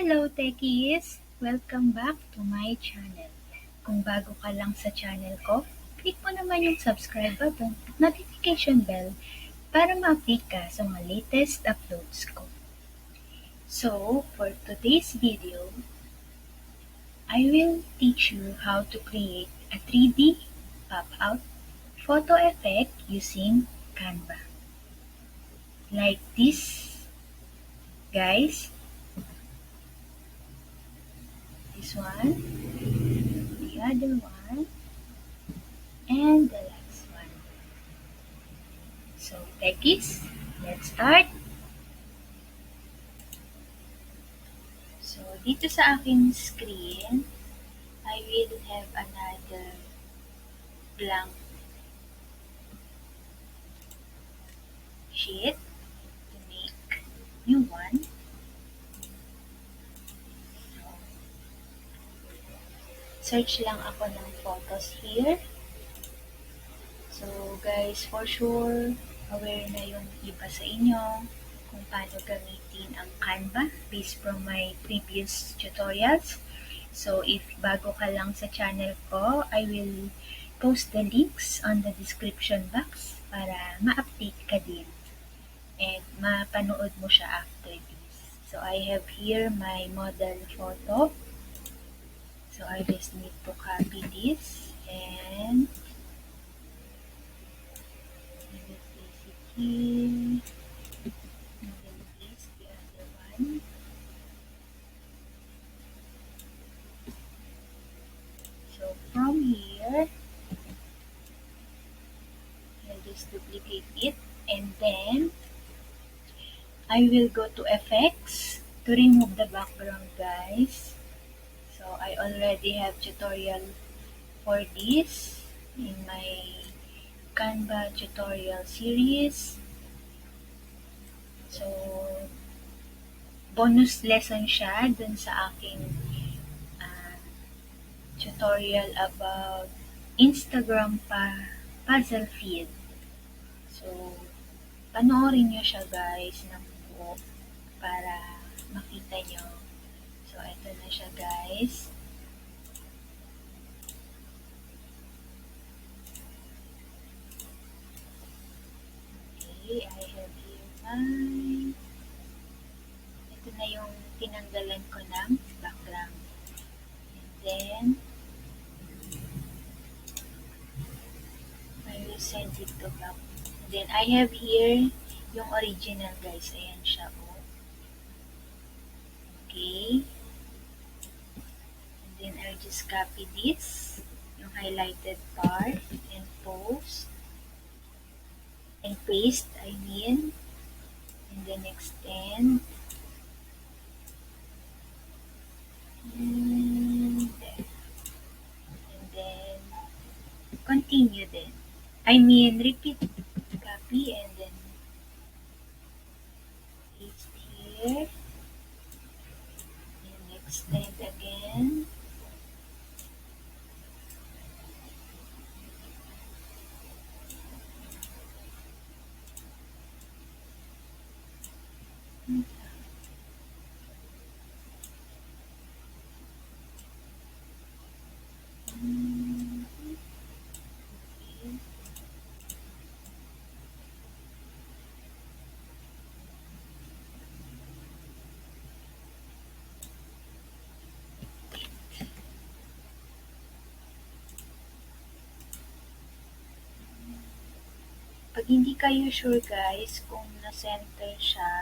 Hello, techies! Welcome back to my channel. Kung bago ka lang sa channel ko, click mo naman yung subscribe button at notification bell para ma-update ka sa mga latest uploads ko. So, for today's video, I will teach you how to create a 3D pop-out photo effect using Canva. Like this, guys. This one, the other one, and the last one. So, techies, let's start. So, dito sa aking screen, I will have another blank sheet to make new one. So, search lang ako ng photos here. So, guys, for sure, aware na yung iba sa inyo kung paano gamitin ang Canva based from my previous tutorials. So, if bago ka lang sa channel ko, I will post the links on the description box para ma-update ka din and mapanood mo siya after this. So, I have here my model photo. So, I just need to copy this and here, and then paste the other one. So from here, I'll just duplicate it and then I will go to effects to remove the background, guys. So I already have tutorial for this in my Canva tutorial series. So bonus lesson siya dun sa aking tutorial about Instagram puzzle feed. So, panoorin nyo siya, guys, ng buo para makita nyo. So, ito na siya, guys. Okay, I have here my... Ito na yung tinanggalan ko ng background. And then, I will send it to back. And then, I have here yung original, guys. Ayan siya, oh. Okay. And then, I'll just copy this, yung highlighted part, and post. And paste, I mean. And then, extend. And then, continue then. I mean, repeat, copy, and then paste here. And extend again. Pag hindi kayo sure, guys, kung na-center siya,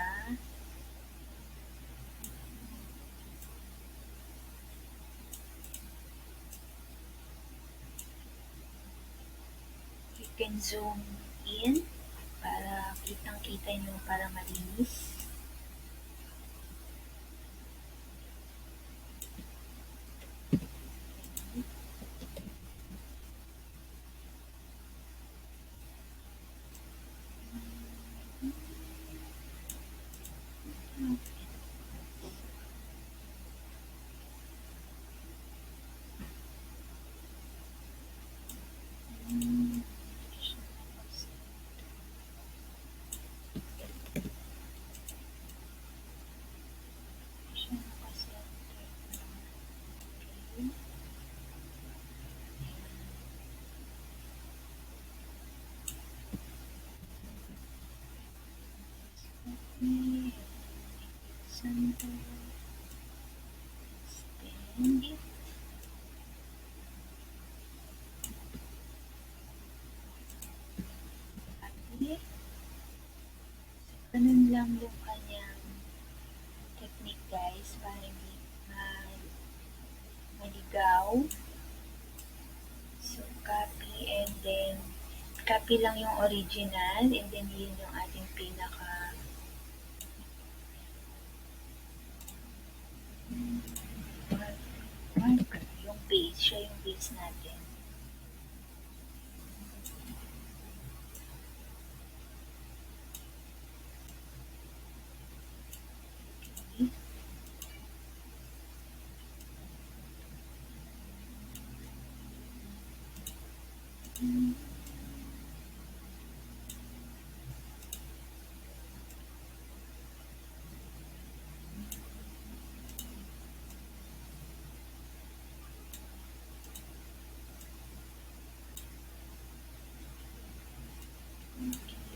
you can zoom in para kitang-kita nyo para malinis. Center, extend it. Copy. So, ganun lang yung kanyang technique guys para hindi maligaw. So, copy and then copy lang yung original and then yun yung ating pinaka marker, yung base, siya yung base natin.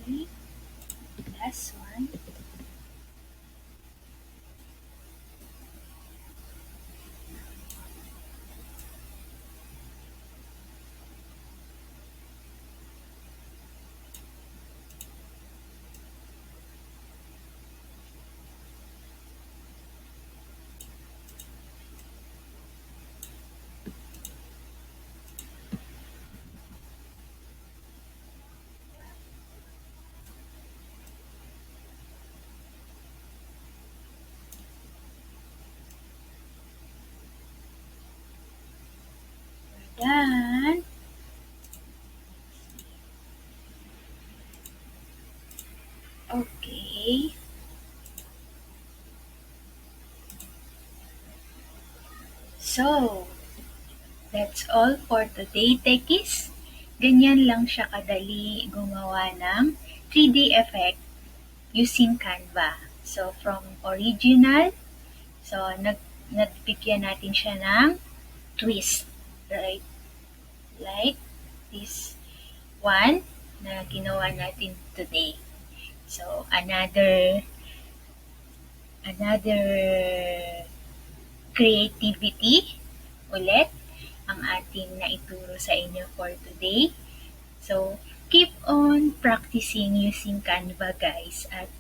Okay, last one. Done. Okay. So, that's all for today, techies. Ganyan lang siya kadali gumawa ng 3D effect using Canva. So, from original, so nagbigyan natin siya ng twist, right? Like this one na ginawa natin today. So, another creativity ulit ang ating naituro sa inyo for today. So, keep on practicing using Canva guys at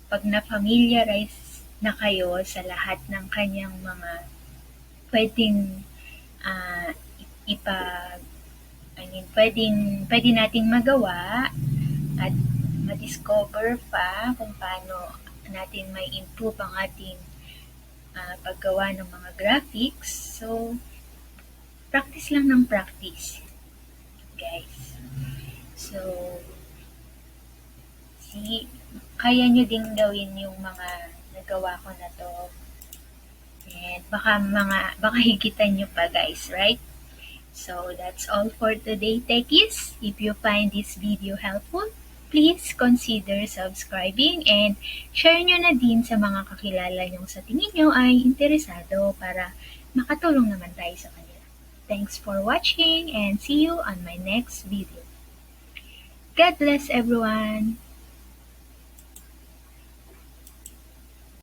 pag na-familiarize na kayo sa lahat ng kanyang mga pwedeng pwede nating magawa at ma-discover pa kung paano natin may improve ang ating paggawa ng mga graphics. So, practice lang ng practice, guys. So, kaya nyo ding gawin yung mga nagawa ko na to. And baka higitan nyo pa guys, right? So, that's all for today, techies. If you find this video helpful, please consider subscribing and share nyo na din sa mga kakilala nyo sa tingin nyo ay interesado para makatulong naman tayo sa kanila. Thanks for watching and see you on my next video. God bless everyone!